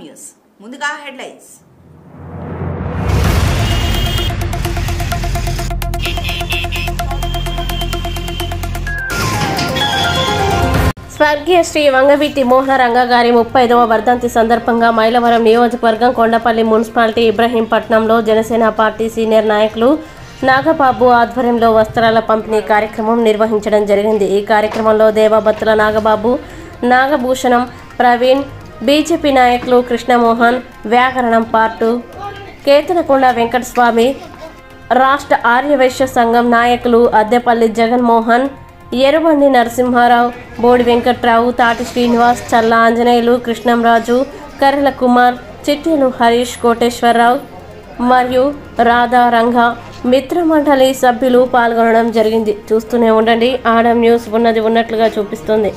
News. ముందుగా headlines. స్వర్గీయ శ్రీ వంగవీటి మోహనరంగ గారి 35వ వర్ధంతి సందర్భంగా మైలవరం నియోజకవర్గం కొండపల్లి మున్సిపాలిటీ ఇబ్రహీంపట్నంలో జనసేన పార్టీ సీనియర్ నాయకులు నాగబాబు ఆధ్వర్యంలో వస్త్రాల పంపిణీ కార్యక్రమం నిర్వహించడం జరిగింది. ఈ కార్యక్రమంలో దేవబత్తుల నాగబాబు, నాగభూషణం, ప్రవీణ్, బీజేపీ నాయకులు కృష్ణమోహన్, వ్యాకరణం పార్టు, కేతనకొండ వెంకటస్వామి, రాష్ట్ర ఆర్యవైశ్య సంఘం నాయకులు అద్దెపల్లి జగన్మోహన్, ఎరుబండి నరసింహారావు, బోడి వెంకట్రావు, తాటి శ్రీనివాస్, చల్ల ఆంజనేయులు, కృష్ణంరాజు, కర్రల కుమార్, చిట్టేలు హరీష్, కోటేశ్వరరావు మరియు రాధా రంగ మిత్రమండలి సభ్యులు పాల్గొనడం జరిగింది. చూస్తూనే ఉండండి. ఆడం న్యూస్ ఉన్నది ఉన్నట్లుగా చూపిస్తుంది.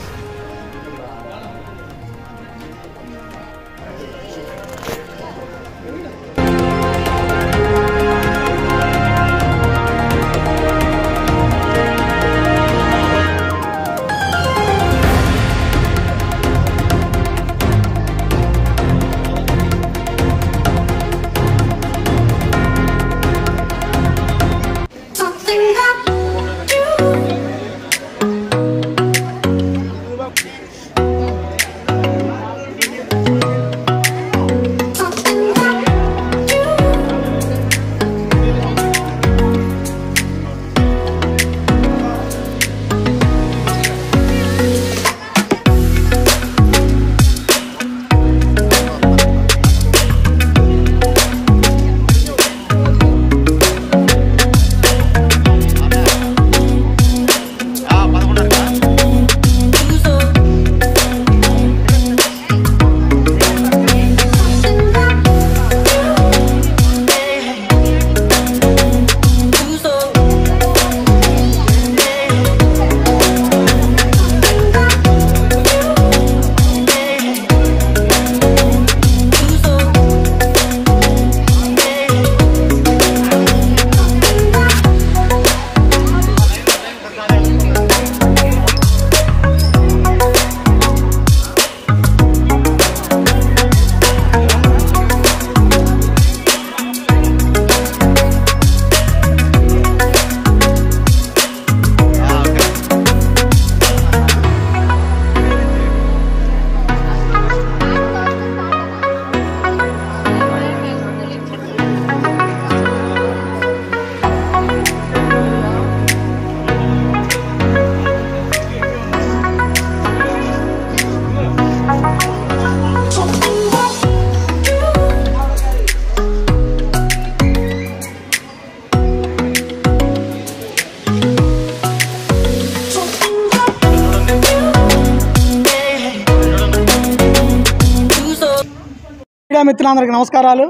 మిత్రులందరికీ నమస్కారాలు.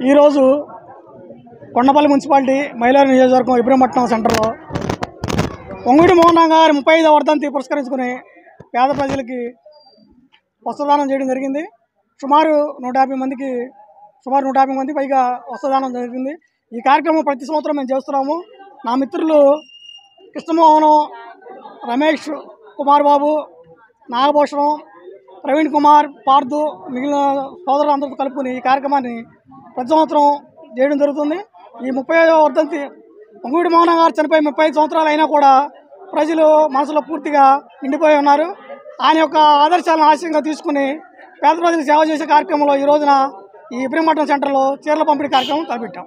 ఈరోజు కొండపల్లి మున్సిపాలిటీ మైలవరం నియోజకవర్గం ఇబ్రహీంపట్నం సెంటర్లో వంగవీటి మోహనరంగ గారి 35వ వర్ధంతి పురస్కరించుకుని పేద ప్రజలకి వస్త్రదానం చేయడం జరిగింది. సుమారు 150 మంది పైగా వస్త్రదానం జరిగింది. ఈ కార్యక్రమం ప్రతి సంవత్సరం మేము చేస్తున్నాము. నా మిత్రులు కృష్ణమోహనం, రమేష్ కుమార్ బాబు, నాగభూషణం, ప్రవీణ్ కుమార్, పార్థు, మిగిలిన సోదరులందరితో కలుపుకుని ఈ కార్యక్రమాన్ని ప్రతి సంవత్సరం చేయడం జరుగుతుంది. ఈ 35వ వర్ధంతి వంగవీటి మోహనరంగ గారు చనిపోయి 35 సంవత్సరాలు అయినా కూడా ప్రజలు మనసులో పూర్తిగా నిండిపోయి ఉన్నారు. ఆయన యొక్క ఆదర్శాలను ఆశయంగా తీసుకుని పేద ప్రజలకు సేవ చేసే కార్యక్రమంలో ఈ రోజున ఈ ఇబ్రహీంపట్నం సెంటర్లో చీరల పంపిణీ కార్యక్రమం తలపెట్టాం.